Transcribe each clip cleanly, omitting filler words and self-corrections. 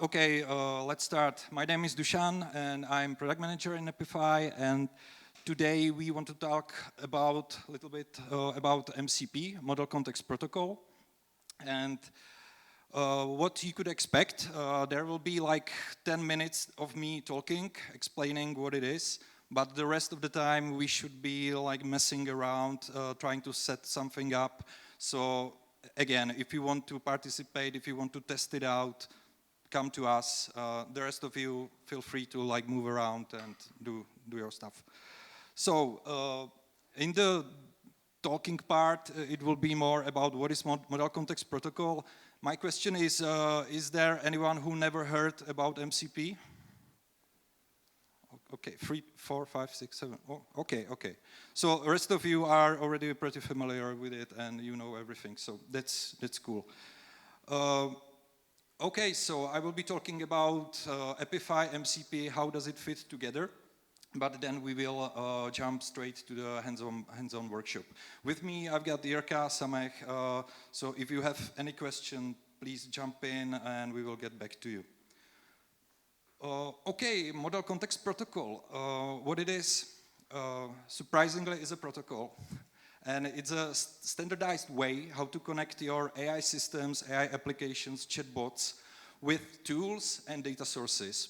Okay, let's start. My name is Dušan and I'm product manager in Apify, and today we want to talk about a little bit about MCP, Model Context Protocol, and what you could expect. There will be like 10 minutes of me talking, explaining what it is, but the rest of the time we should be like messing around, trying to set something up. So again, if you want to participate, if you want to test it out, come to us. The rest of you, feel free to like move around and do your stuff. So in the talking part, it will be more about what is Model Context Protocol. My question is there anyone who never heard about MCP? Okay, 3, 4, 5, 6, 7. Oh, okay. So the rest of you are already pretty familiar with it and you know everything, so that's cool. Okay, so I will be talking about Apify, MCP, how does it fit together, but then we will jump straight to the hands-on workshop. With me, I've got Jirka, Samek, so if you have any question, please jump in and we will get back to you. Okay, Model Context Protocol, what it is, surprisingly, is a protocol. And it's a standardized way how to connect your AI systems, AI applications, chatbots with tools and data sources.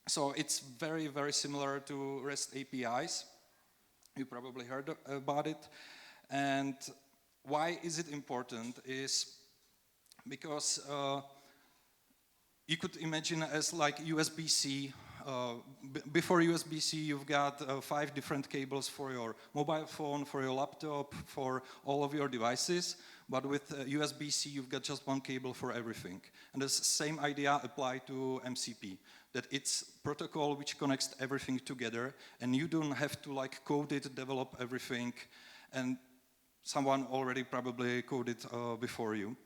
So it's very, very similar to REST APIs. You probably heard about it. And why is it important is because you could imagine as like USB-C. Before USB-C, you've got 5 different cables for your mobile phone, for your laptop, for all of your devices. But with USB-C, you've got just one cable for everything. And the same idea applies to MCP, that it's protocol which connects everything together, and you don't have to like code it, develop everything, and someone already probably coded before you.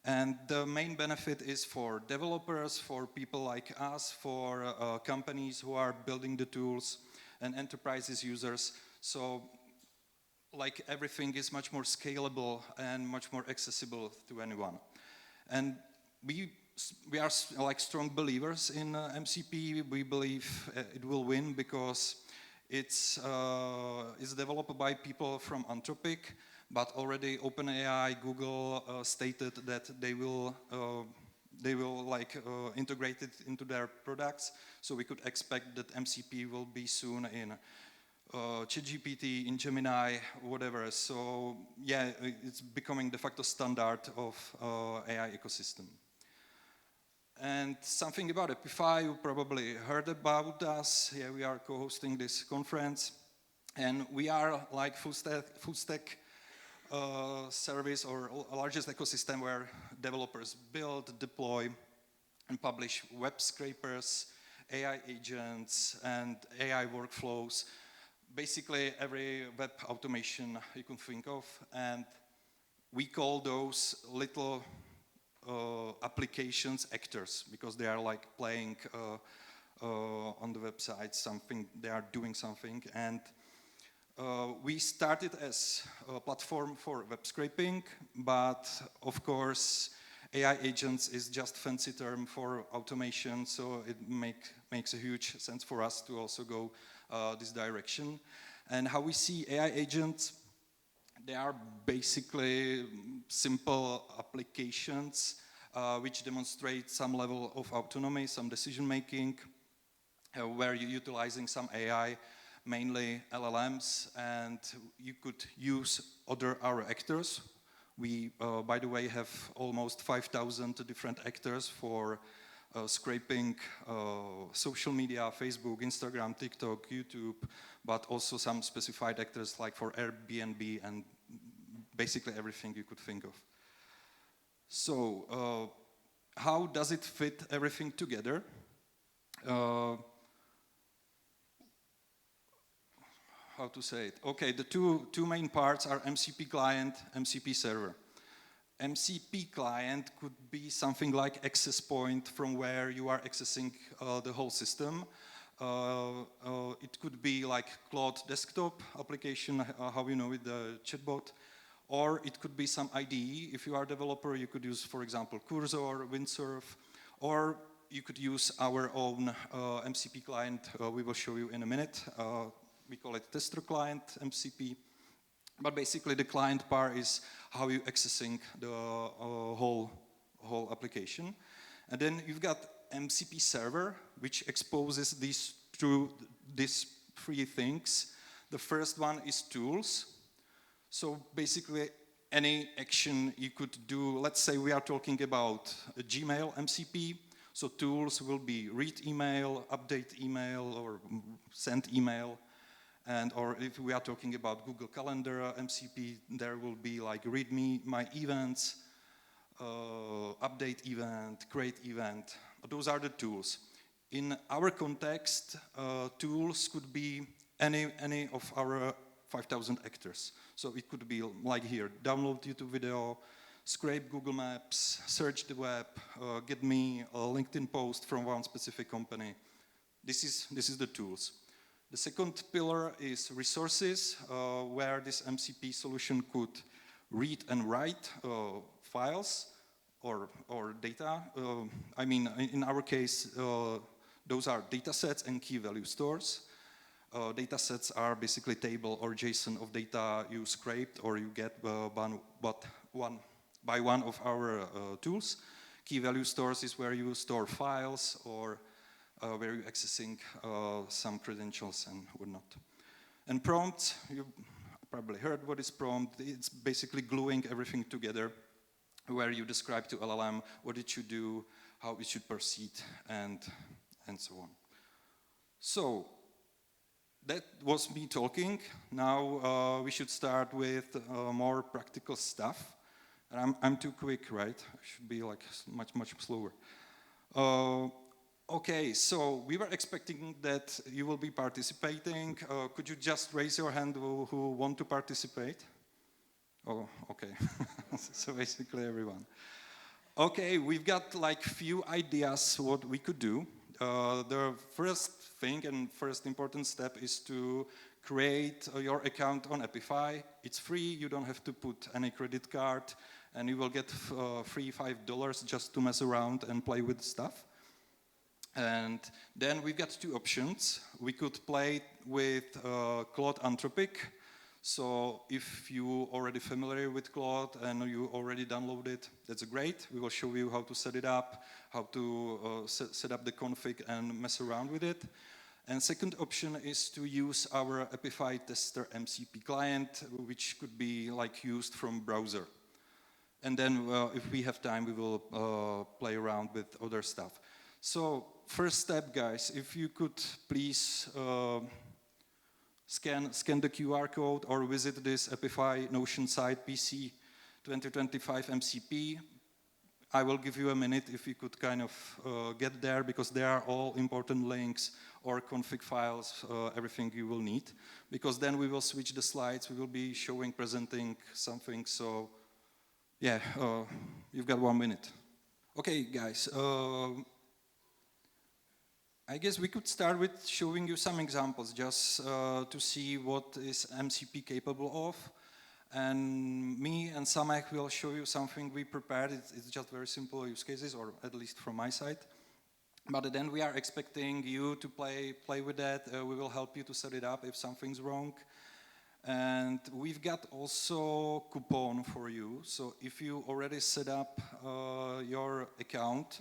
And the main benefit is for developers, for people like us, for companies who are building the tools, and enterprises users. So like everything is much more scalable and much more accessible to anyone. And we are like strong believers in MCP. We believe it will win because it's developed by people from Anthropic. But already OpenAI, Google stated that they will like integrate it into their products. So we could expect that MCP will be soon in ChatGPT, in Gemini, whatever. So yeah, it's becoming de facto standard of AI ecosystem. And something about Apify, you probably heard about us. Here we are co-hosting this conference, and we are like full stack service or largest ecosystem where developers build, deploy, and publish web scrapers, AI agents, and AI workflows. Basically, every web automation you can think of, and we call those little applications actors because they are like playing on the website something, they are doing something. And we started as a platform for web scraping, but of course AI agents is just a fancy term for automation, so it makes a huge sense for us to also go this direction. And how we see AI agents, they are basically simple applications which demonstrate some level of autonomy, some decision making, where you're utilizing some AI, mainly LLMs, and you could use other our actors. We, by the way, have almost 5,000 different actors for scraping social media, Facebook, Instagram, TikTok, YouTube, but also some specified actors like for Airbnb and basically everything you could think of. So, how does it fit everything together? How to say it? Okay, the two main parts are MCP client, MCP server. MCP client could be something like access point from where you are accessing the whole system. It could be like Cloud desktop application, how you know with the chatbot, or it could be some IDE. If you are a developer, you could use, for example, Cursor, Windsurf, or you could use our own MCP client. We will show you in a minute. We call it tester client MCP. But basically, the client part is how you're accessing the whole application. And then you've got MCP server, which exposes these three things. The first one is tools. So basically, any action you could do, let's say we are talking about a Gmail MCP, so tools will be read email, update email, or send email. And or if we are talking about Google Calendar MCP, there will be like read me, my events, update event, create event. Those are the tools. In our context, tools could be any of our 5,000 actors. So it could be like here, download YouTube video, scrape Google Maps, search the web, get me a LinkedIn post from one specific company. This is the tools. The second pillar is resources, where this MCP solution could read and write files or data. I mean, in our case, those are data sets and key value stores. Data sets are basically table or JSON of data you scraped or you get by one of our tools. Key value stores is where you store files or where you're accessing some credentials and whatnot. And prompts, you probably heard what is prompt. It's basically gluing everything together where you describe to LLM what it should do, how it should proceed, and so on. So that was me talking. Now we should start with more practical stuff. And I'm too quick, right? I should be like much slower. Okay, so we were expecting that you will be participating. Could you just raise your hand who want to participate? Oh, okay. So basically everyone. Okay, we've got like few ideas what we could do. The first thing and first important step is to create your account on Apify. It's free, you don't have to put any credit card, and you will get free $5 just to mess around and play with stuff. And then we've got two options. We could play with Claude Anthropic. So if you're already familiar with Claude and you already downloaded, that's great. We will show you how to set it up, how to set up the config and mess around with it. And second option is to use our Apify tester MCP client, which could be like used from browser. And then if we have time, we will play around with other stuff. So first step, guys, if you could please scan the QR code or visit this Apify Notion site PC 2025 MCP. I will give you a minute if you could kind of get there, because there are all important links or config files, everything you will need. Because then we will switch the slides, we will be presenting something, so yeah, you've got 1 minute. Okay, guys. I guess we could start with showing you some examples just to see what is MCP capable of. And me and Samek will show you something we prepared. It's just very simple use cases, or at least from my side. But then we are expecting you to play with that. We will help you to set it up if something's wrong. And we've got also coupon for you. So if you already set up your account,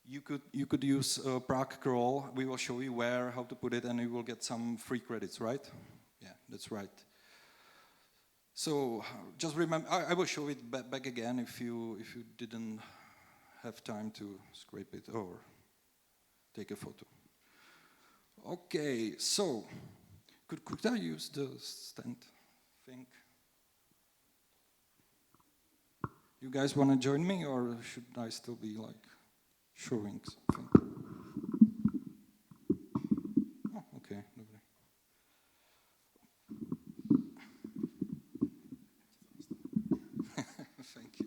you could use Prague Crawl. We will show you where, how to put it, and you will get some free credits, right? Yeah, that's right. So just remember, I will show it back again if you didn't have time to scrape it or take a photo. Okay, so could I use the stand thing? You guys want to join me, or should I still be like showing something? Oh, okay, lovely. Thank you.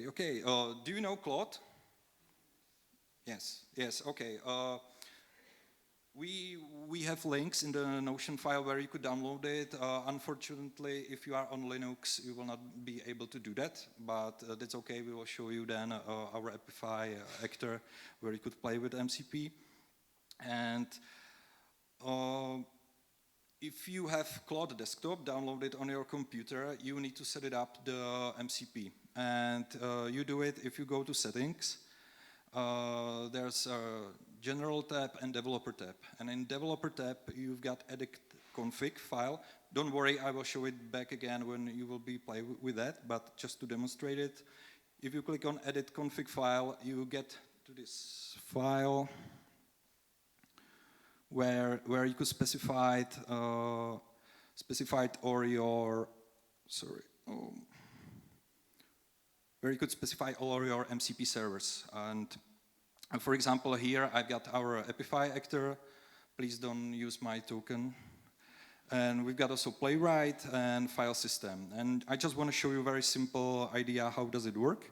Okay. Do you know Claude? Yes. Okay. We have links in the Notion file where you could download it. Unfortunately, if you are on Linux, you will not be able to do that, but that's okay. We will show you then our Apify actor where you could play with MCP. And if you have Claude Desktop downloaded on your computer, you need to set it up the MCP. And you do it if you go to Settings. There's a General tab and Developer tab. And in Developer tab, you've got edit config file. Don't worry, I will show it back again when you will be play with that, but just to demonstrate it, if you click on edit config file, you get to this file where you could specify where you could specify all your MCP servers. And for example, here I've got our Apify actor. Please don't use my token. And we've got also Playwright and file system. And I just want to show you a very simple idea how does it work.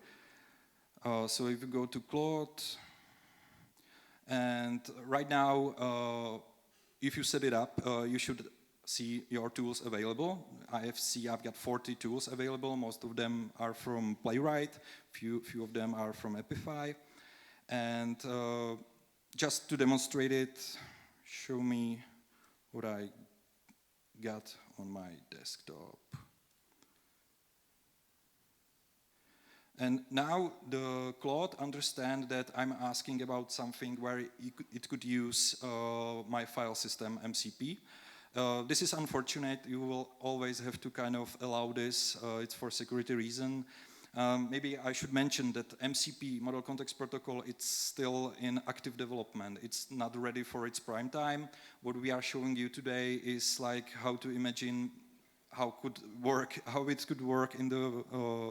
So if you go to Claude, and right now, if you set it up, you should see your tools available. I've got 40 tools available. Most of them are from Playwright. Few of them are from Apify. And just to demonstrate it, show me what I got on my desktop. And now the Claude understands that I'm asking about something where it could use my file system MCP. This is unfortunate. You will always have to kind of allow this. It's for security reason. Maybe I should mention that MCP, Model Context Protocol, it's still in active development. It's not ready for its prime time. What we are showing you today is like how to imagine how it could work in the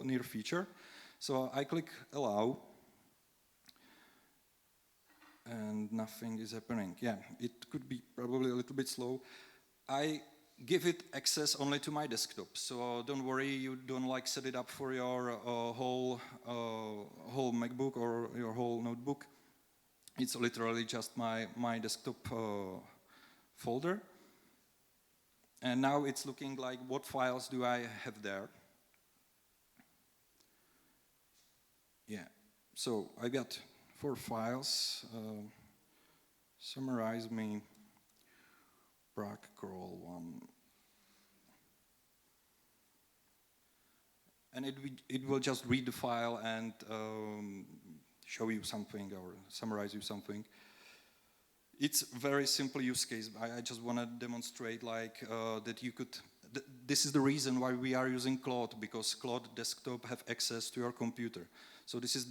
near future. So I click allow, and nothing is happening. Yeah, it could be probably a little bit slow. I give it access only to my desktop, so don't worry, you don't like set it up for your whole MacBook or your whole notebook. It's literally just my desktop folder. And now it's looking like what files do I have there. Yeah, so I got 4 files. Summarize me. Prague Crawl 1. And it will just read the file and show you something or summarize you something. It's a very simple use case. I just want to demonstrate like that you could. This is the reason why we are using Claude, because Claude Desktop have access to your computer. So this is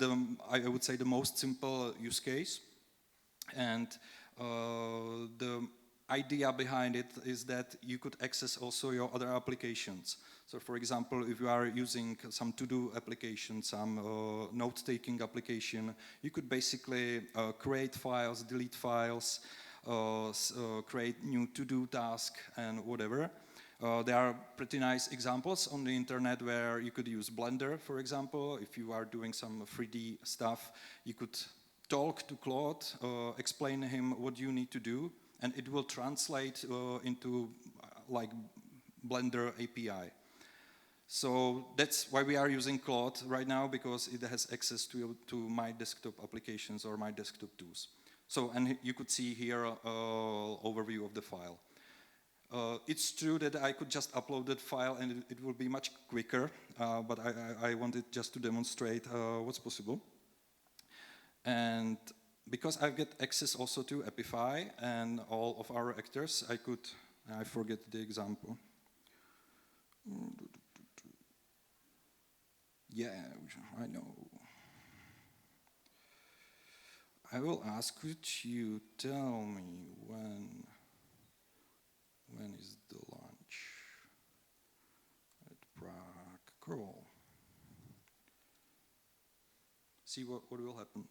I would say the most simple use case. And the idea behind it is that you could access also your other applications. So for example, if you are using some to-do application, some note-taking application, you could basically create files, delete files, create new to-do task and whatever. There are pretty nice examples on the internet where you could use Blender, for example. If you are doing some 3D stuff, you could talk to Claude, explain to him what you need to do, and it will translate into like Blender API. So that's why we are using Claude right now, because it has access to my desktop applications or my desktop tools. So, and you could see here overview of the file. It's true that I could just upload that file and it will be much quicker, but I wanted just to demonstrate what's possible. And because I get access also to Apify and all of our actors, I forget the example. Yeah, I know. I will ask, could you tell me when is the launch at Prague Crawl? See what will happen.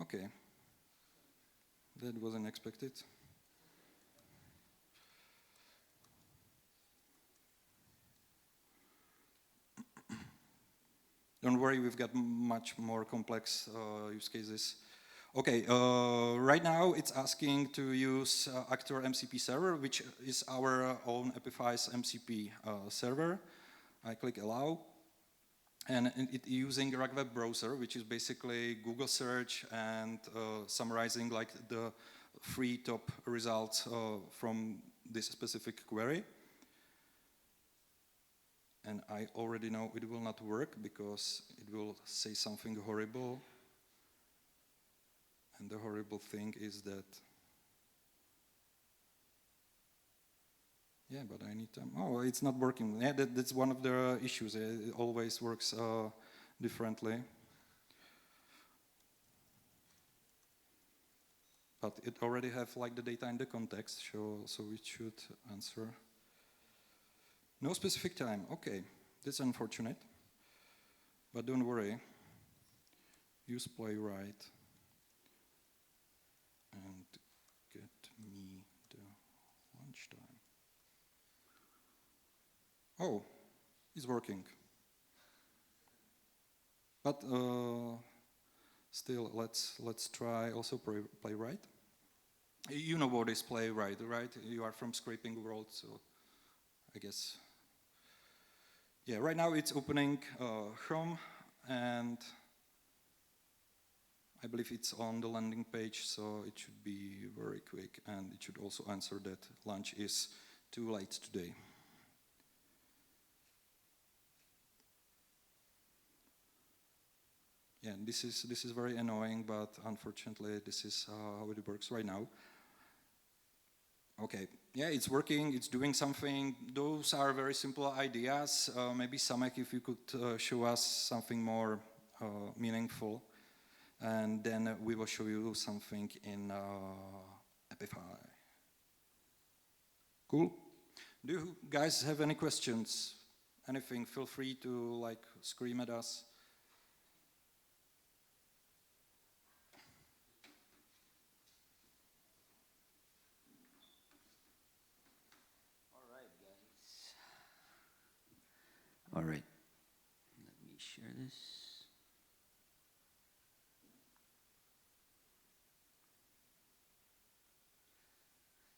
Okay, that was unexpected. Don't worry, we've got much more complex use cases. Okay, right now it's asking to use Actor MCP server, which is our own Apify's MCP server. I click allow, and it using Rug web browser, which is basically Google search and summarizing like the free top results from this specific query. And I already know it will not work because it will say something horrible. And the horrible thing is that, yeah, but I need to, oh, it's not working. Yeah, that's one of the issues. It always works differently. But it already have like the data in the context, so it should answer. No specific time, okay, that's unfortunate. But don't worry, use playwright. And get me the lunchtime. Oh, it's working. But still, let's try also playwright. You know what is playwright, right? You are from scraping world, so I guess. Yeah, right now it's opening Chrome, and I believe it's on the landing page, so it should be very quick, and it should also answer that lunch is too late today. Yeah, this is very annoying, but unfortunately this is how it works right now. Okay, yeah, it's working, it's doing something. Those are very simple ideas. Maybe Samek, if you could show us something more meaningful. And then we will show you something in Apify. Cool. Do you guys have any questions? Anything? Feel free to like scream at us. All right, guys. All right. Let me share this.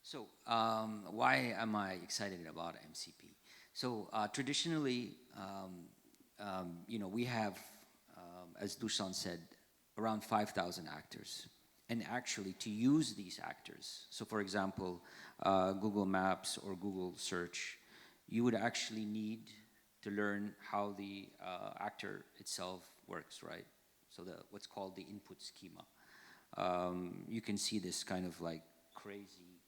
So, why am I excited about MCP? So, traditionally, you know, we have, as Dušan said, around 5,000 actors. And actually, to use these actors, so for example, Google Maps or Google Search, you would actually need to learn how the actor itself works, right? So what's called the input schema. You can see this kind of like crazy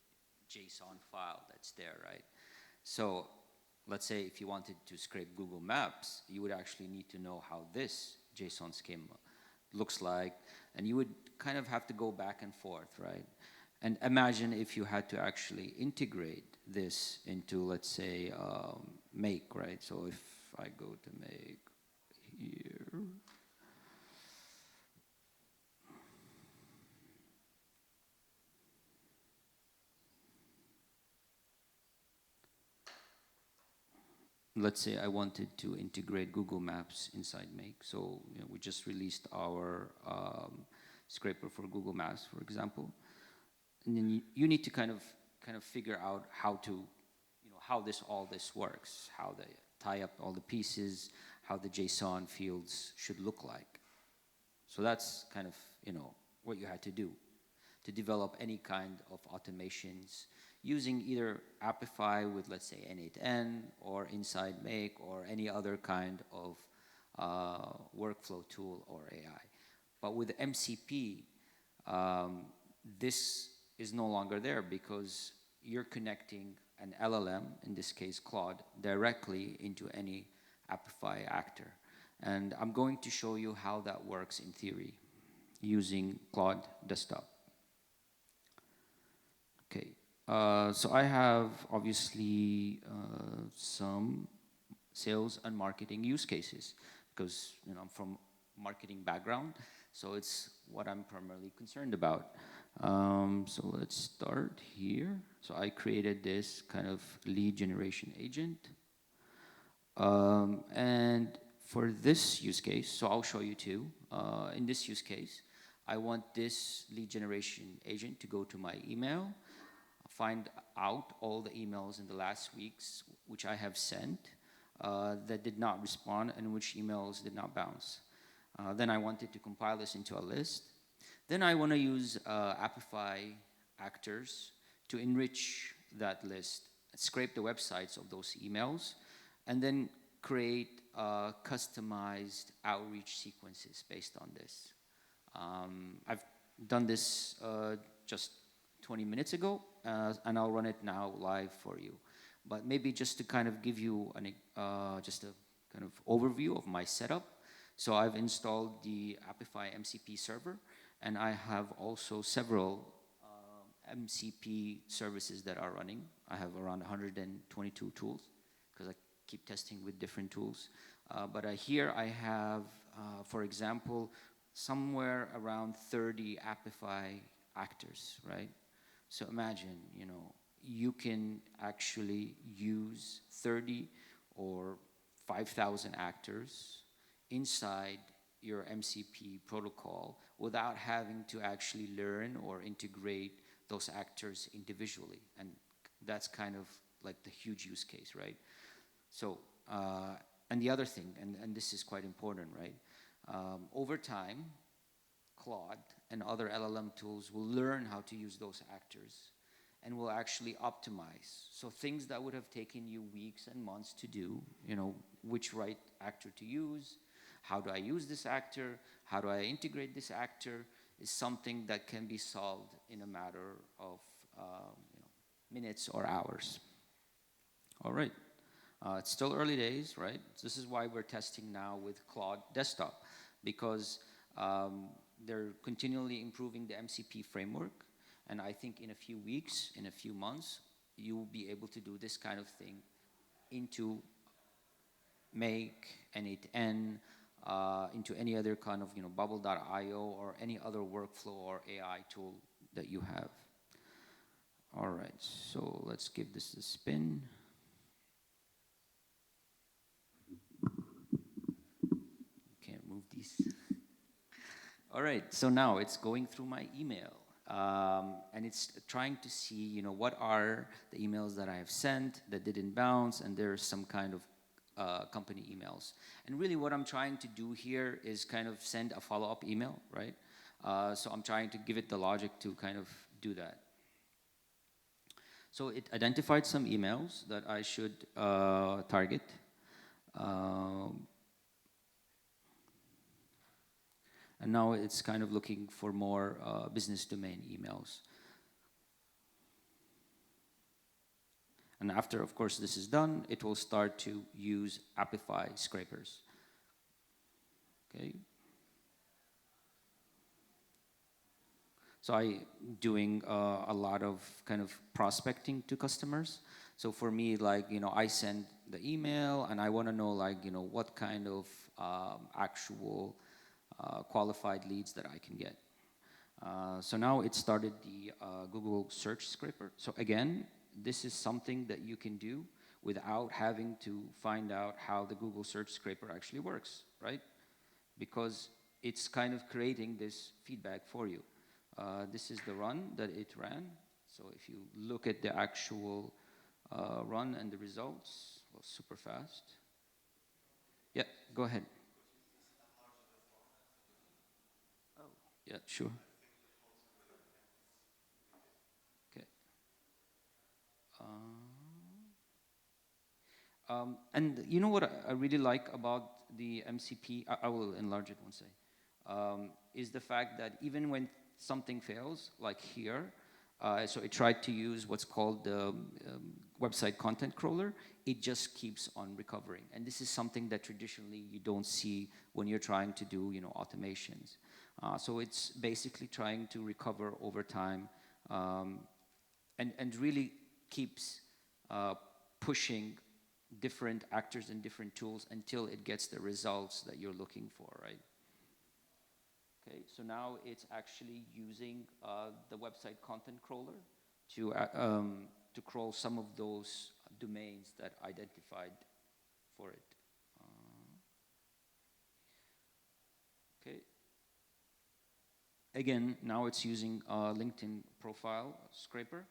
JSON file that's there, right? So let's say if you wanted to scrape Google Maps, you would actually need to know how this JSON schema looks like, and you would kind of have to go back and forth, right? And imagine if you had to actually integrate this into, let's say, make, right? So if I go to make here, let's say I wanted to integrate Google Maps inside Make. So you know, we just released our scraper for Google Maps, for example. And then you need to kind of figure out how to, you know, how all this works, how they tie up all the pieces, how the JSON fields should look like. So that's kind of, you know, what you had to do to develop any kind of automations using either Apify with, let's say, N8N or inside Make or any other kind of workflow tool or AI. But with MCP, this is no longer there because you're connecting an LLM, in this case Claude, directly into any Apify actor. And I'm going to show you how that works in theory using Claude Desktop. Okay, so I have obviously some sales and marketing use cases because, you know, I'm from marketing background, so it's what I'm primarily concerned about. So let's start here. So I created this kind of lead generation agent. And for this use case, so I'll show you two. In this use case, I want this lead generation agent to go to my email, find out all the emails in the last weeks which I have sent that did not respond and which emails did not bounce. Then I wanted to compile this into a list. Then I want to use Apify actors to enrich that list, scrape the websites of those emails, and then create customized outreach sequences based on this. I've done this just 20 minutes ago, and I'll run it now live for you. But maybe just to kind of give you just a kind of overview of my setup. So I've installed the Apify MCP server, and I have also several MCP services that are running. I have around 122 tools, because I keep testing with different tools. But here I have, for example, somewhere around 30 Apify actors, right? So imagine, you can actually use 30 or 5,000 actors inside your MCP protocol without having to actually learn or integrate those actors individually. And that's kind of like the huge use case, right? So, and the other thing, and this is quite important, right? Over time, Claude and other LLM tools will learn how to use those actors and will actually optimize. So things that would have taken you weeks and months to do, which right actor to use, how do I use this actor, how do I integrate this actor, is something that can be solved in a matter of minutes or hours. All right. It's still early days, right? This is why we're testing now with Claude Desktop, because they're continually improving the MCP framework. And I think in a few weeks, in a few months, you will be able to do this kind of thing into Make, N8N, into any other kind of bubble.io or any other workflow or AI tool that you have. All right, so let's give this a spin. Can't move these. All right, so now it's going through my email. And it's trying to see, what are the emails that I have sent that didn't bounce, and there's some kind of company emails. And really what I'm trying to do here is kind of send a follow-up email, right? So I'm trying to give it the logic to kind of do that. So it identified some emails that I should target. And now it's kind of looking for more business domain emails. And after, of course, this is done, it will start to use Apify scrapers. Okay. So I'm doing a lot of kind of prospecting to customers. So for me, I send the email and I want to know, what kind of actual qualified leads that I can get. So now it started the Google search scraper. So again, this is something that you can do without having to find out how the Google search scraper actually works, right? Because it's kind of creating this feedback for you. This is the run that it ran. So if you look at the actual run and the results, well, super fast. Yeah, go ahead. Oh, yeah, sure. Okay. And you know what I really like about the MCP, I will enlarge it one second, is the fact that even when something fails, like here, so it tried to use what's called the website content crawler, it just keeps on recovering. And this is something that traditionally you don't see when you're trying to do, automations. So it's basically trying to recover over time and really keeps pushing different actors and different tools until it gets the results that you're looking for, right? Okay, so now it's actually using the website content crawler to crawl some of those domains that identified for it. Okay. again, now it's using a LinkedIn profile scraper.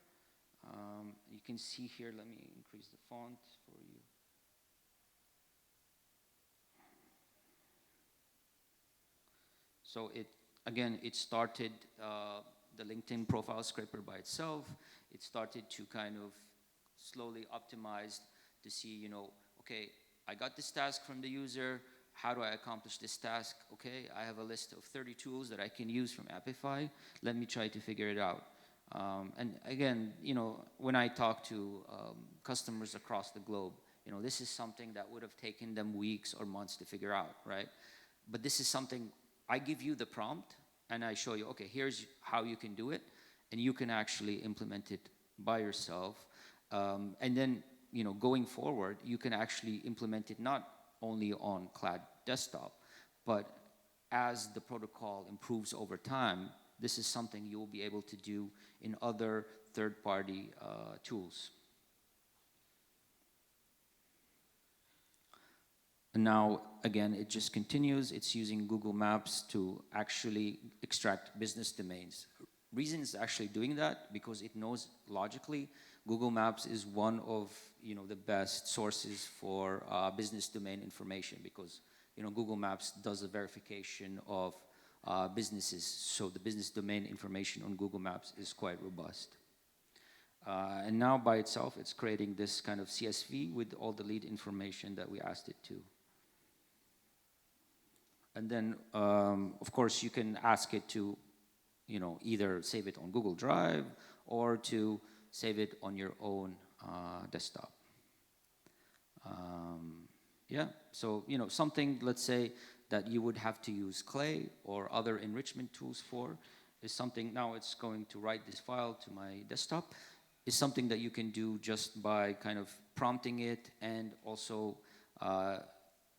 You can see here, let me increase the font for you. So it started the LinkedIn profile scraper by itself. It started to kind of slowly optimize to see, okay, I got this task from the user. How do I accomplish this task? Okay, I have a list of 30 tools that I can use from Apify. Let me try to figure it out. And again, when I talk to customers across the globe, this is something that would have taken them weeks or months to figure out, right? But this is something, I give you the prompt and I show you, okay, here's how you can do it, and you can actually implement it by yourself. And then, going forward, you can actually implement it not only on cloud desktop, but as the protocol improves over time, this is something you will be able to do in other third-party tools. And now, again, it just continues. It's using Google Maps to actually extract business domains. Reason it's actually doing that because it knows logically Google Maps is one of the best sources for business domain information, because Google Maps does a verification of businesses, so the business domain information on Google Maps is quite robust. And now by itself, it's creating this kind of CSV with all the lead information that we asked it to. And then, of course, you can ask it to, either save it on Google Drive or to save it on your own desktop. Yeah, so, something, let's say, that you would have to use Clay or other enrichment tools for is something, now it's going to write this file to my desktop, is something that you can do just by kind of prompting it and also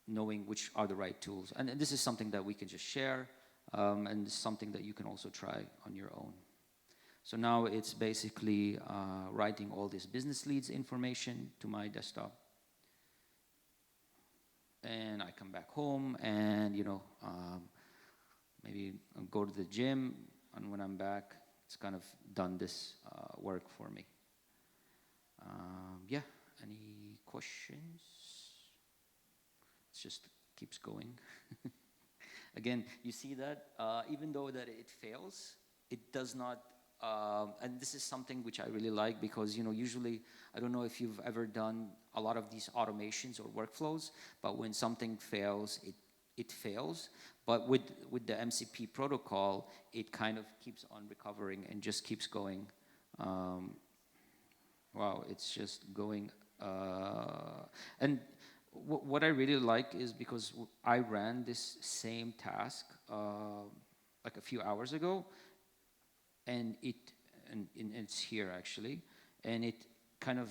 knowing which are the right tools. And this is something that we can just share, and something that you can also try on your own. So now it's basically writing all this business leads information to my desktop. And I come back home and, maybe I'll go to the gym, and when I'm back, it's kind of done this work for me. Yeah, any questions? It just keeps going. Again, you see that even though that it fails, it does not, and this is something which I really like, because usually, I don't know if you've ever done a lot of these automations or workflows, but when something fails, it fails. But with the MCP protocol, it kind of keeps on recovering and just keeps going. Wow, it's just going. And what I really like is because I ran this same task like a few hours ago, and it's here actually, and it kind of,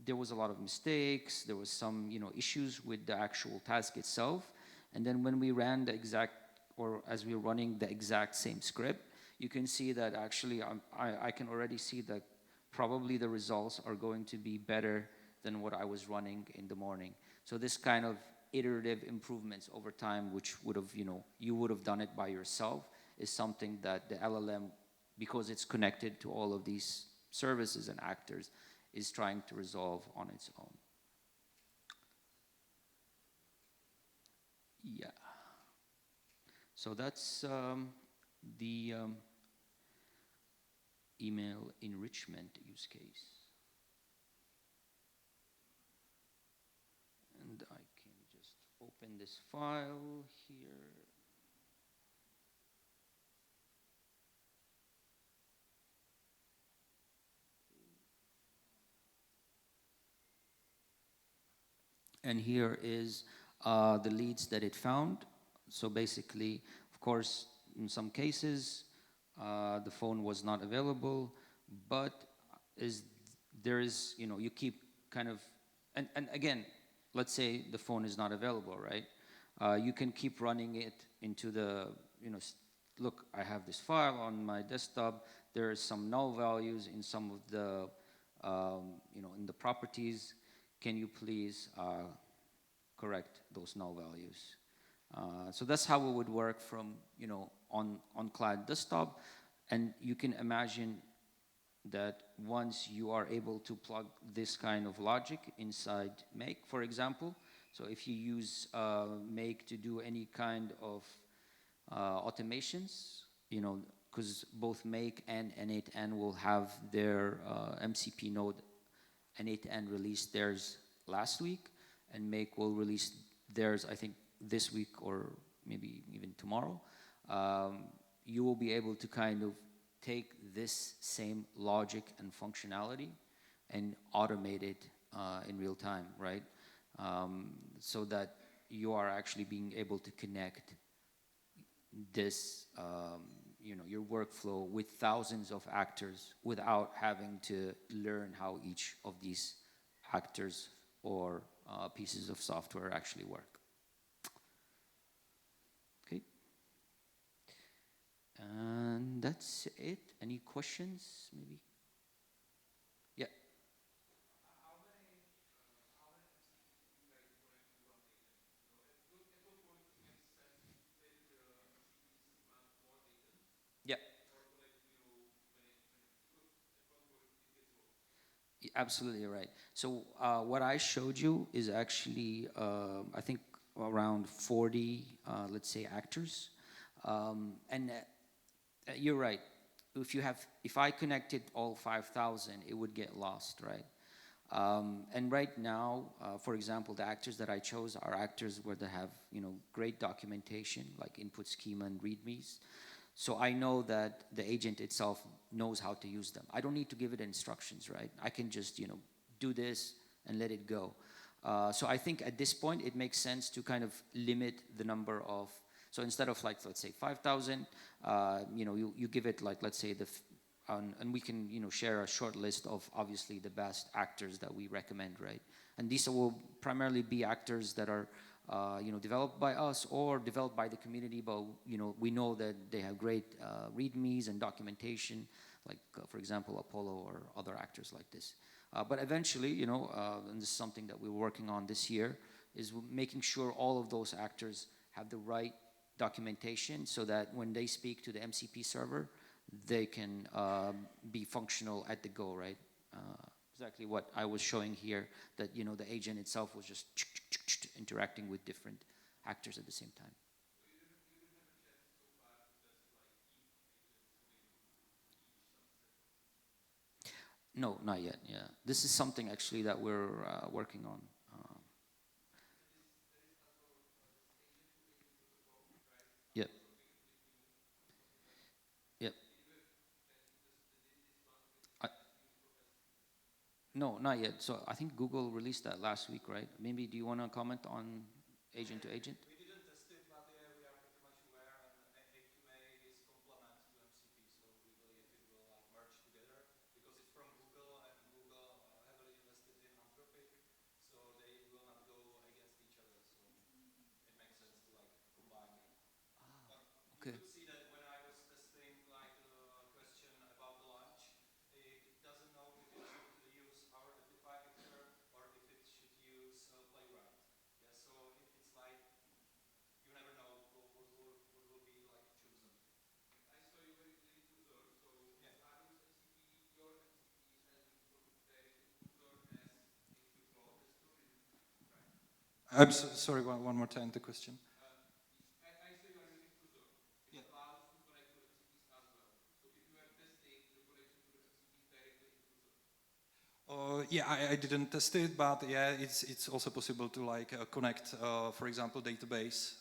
there was a lot of mistakes, there was some, issues with the actual task itself, and then when we ran the exact, or as we were running the exact same script, you can see that actually I can already see that probably the results are going to be better than what I was running in the morning. So this kind of iterative improvements over time, which would have, you would have done it by yourself, is something that the LLM, because it's connected to all of these services and actors, is trying to resolve on its own. Yeah. So that's the email enrichment use case. And I can just open this file here. And here is the leads that it found. So basically, of course, in some cases, the phone was not available, but there is, you keep kind of, and again, let's say the phone is not available, right? You can keep running it into the, look, I have this file on my desktop. There are some null values in some of the, in the properties. Can you please correct those null values? So that's how it would work from, on client desktop. And you can imagine that once you are able to plug this kind of logic inside Make, for example, so if you use Make to do any kind of automations, because both Make and N8N will have their MCP node. N8N released theirs last week, and Make will release theirs, I think, this week or maybe even tomorrow. You will be able to kind of take this same logic and functionality and automate it in real time, right? So that you are actually being able to connect this, your workflow with thousands of actors without having to learn how each of these actors or pieces of software actually work. Okay. And that's it. Any questions, maybe? Yeah. Yeah. Absolutely right. So what I showed you is actually, I think, around 40, let's say, actors. And you're right. If I connected all 5,000, it would get lost, right? And right now, for example, the actors that I chose are actors where they have, great documentation, like input schema and readmes. So I know that the agent itself knows how to use them. I don't need to give it instructions, right? I can just, do this and let it go. So I think at this point, it makes sense to kind of limit the number of, so instead of like, let's say 5,000, you give it like, let's say and we can, share a short list of obviously the best actors that we recommend, right? And these will primarily be actors that are, developed by us or developed by the community, but, we know that they have great readmes and documentation, like, for example, Apollo or other actors like this. But eventually, and this is something that we're working on this year, is making sure all of those actors have the right documentation so that when they speak to the MCP server, they can be functional at the go, right? Exactly what I was showing here, that, the agent itself was just interacting with different actors at the same time. No, not yet, yeah. This is something actually that we're working on. Yep. Yep. No, not yet. So I think Google released that last week, right? Maybe do you want to comment on agent to agent? We didn't test it, but yeah, we are pretty much aware, and AQA is complement to MCP, so we believe it will like merge together because it's from Google, and Google heavily invested in Anthropic, so they will not go against each other. So it makes sense to like combine them. But Okay. you could see that when I was testing like the question about the launch, it doesn't know if it should use our Apify actor or if it should use Playwright. Yeah, so it's like you never know what will be like chosen. I saw you very clear cursor. So yeah. Adam's MCP, your MCP is having very good cursor as if you flow tester, is it right? I'm so, sorry, one more time the question. I saw you are using cursor. It allows to connect to MCPs as well. So if you have tested the connection to the MCPs directly in cursor. Yeah, I didn't test it, but yeah, it's also possible to like connect, for example, database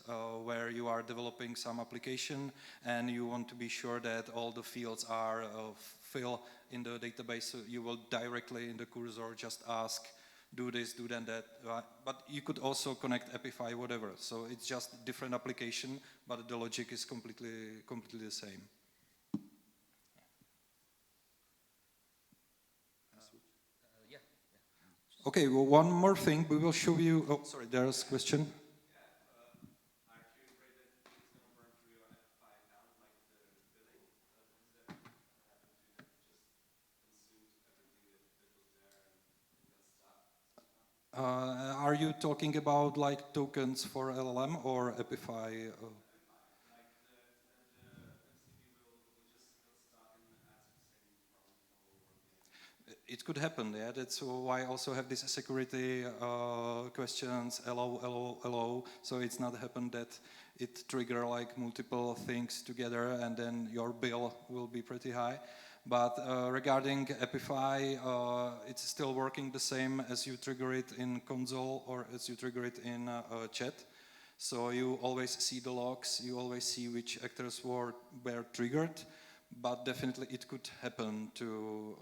where you are developing some application and you want to be sure that all the fields are filled in the database. So you will directly in the cursor just ask, do this, do that. But you could also connect Apify, whatever. So it's just different application, but the logic is completely the same. Okay, well, one more thing. We will show you. Oh, sorry, there's a question. Are you talking about like tokens for LLM or Apify? It could happen, yeah. That's why I also have these security questions, allow. So it's not happened that it trigger like multiple things together and then your bill will be pretty high. But regarding Apify, it's still working the same as you trigger it in console or as you trigger it in chat. So you always see the logs, you always see which actors were triggered, but definitely it could happen to,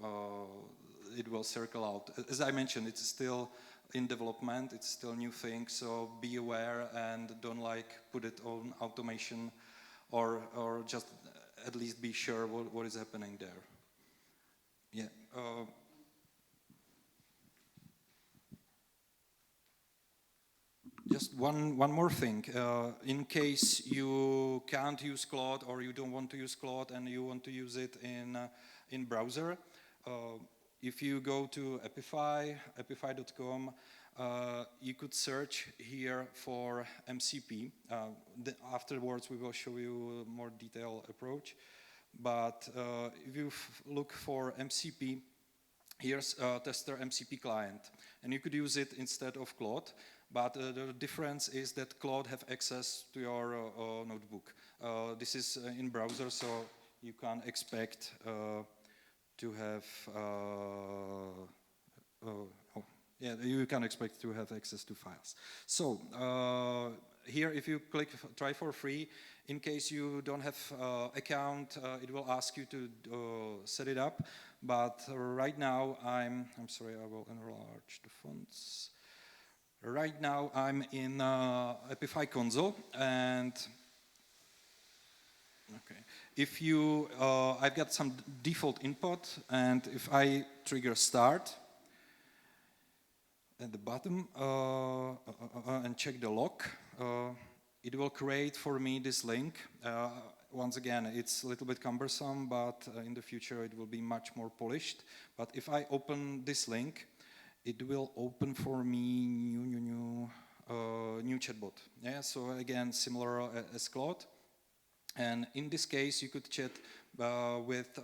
it will circle out. As I mentioned, it's still in development, it's still a new thing, so be aware and don't like put it on automation or just at least be sure what is happening there. Yeah. Just one more thing. In case you can't use Claude or you don't want to use Claude and you want to use it in browser, if you go to Apify, apify.com, you could search here for MCP. Afterwards, we will show you a more detailed approach. But if you look for MCP, here's a tester MCP client. And you could use it instead of Claude. But the difference is that Claude have access to your notebook. This is in browser, so you can't expect to have you can expect to have access to files. So here, if you click try for free, in case you don't have account, it will ask you to set it up. But right now, I'm sorry, I will enlarge the fonts. Right now, I'm in Apify console, and okay. If you, I've got some default input, and if I trigger start at the bottom and check the lock, it will create for me this link. Once again, it's a little bit cumbersome, but in the future it will be much more polished. But if I open this link, it will open for me new chatbot. Yeah, so again, similar as Claude. And in this case, you could chat with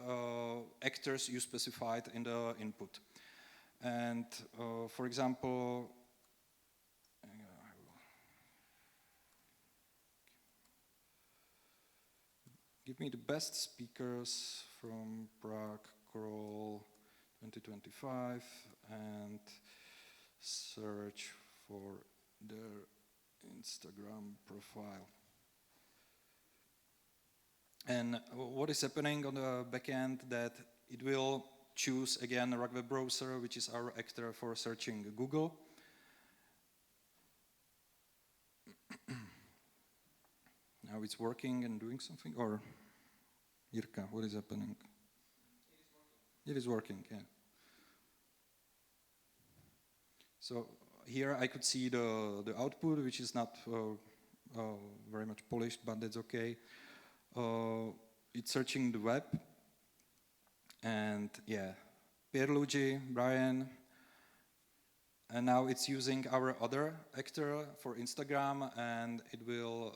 actors you specified in the input. And for example, give me the best speakers from Prague Crawl 2025 and search for their Instagram profile. And what is happening on the backend that it will choose again a RAG web browser, which is our actor for searching Google. Now it's working and doing something, or Jirka, what is happening? It is working, yeah. So here I could see the output, which is not very much polished, but that's okay. It's searching the web, and yeah, Pierluigi, Brian, and now it's using our other actor for Instagram, and it will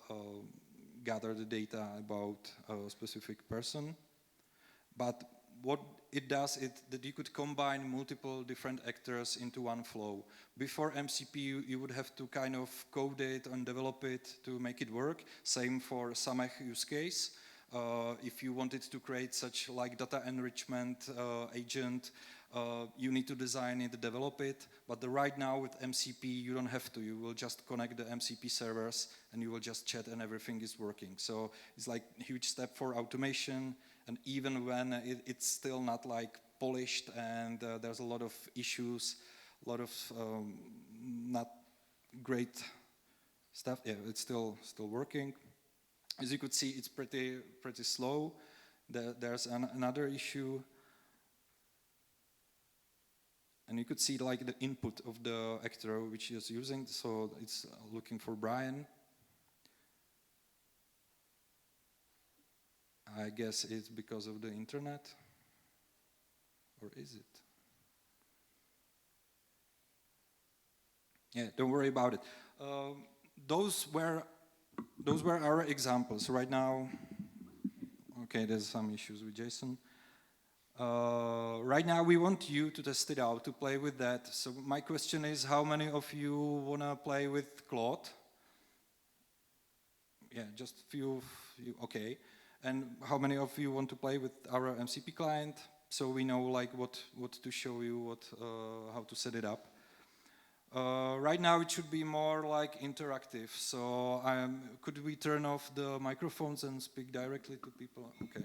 gather the data about a specific person. But what it does is that you could combine multiple different actors into one flow. Before MCP, you would have to kind of code it and develop it to make it work. Same for Samech use case. If you wanted to create such like data enrichment agent, you need to design it, develop it. But right now with MCP, you don't have to. You will just connect the MCP servers and you will just chat and everything is working. So it's like a huge step for automation. And even when it's still not like polished and there's a lot of issues, a lot of not great stuff, yeah, it's still working. As you could see, it's pretty slow. There's another issue. And you could see like the input of the actor which is using, so it's looking for Brian. I guess it's because of the internet, or is it? Yeah, don't worry about it. Those were our examples. Right now, okay, there's some issues with JSON. Right now, we want you to test it out, to play with that. So my question is, how many of you want to play with Claude? Yeah, just a few of you, okay. And how many of you want to play with our MCP client? So we know like what to show you, how to set it up. Right now it should be more like interactive. So could we turn off the microphones and speak directly to people? Okay.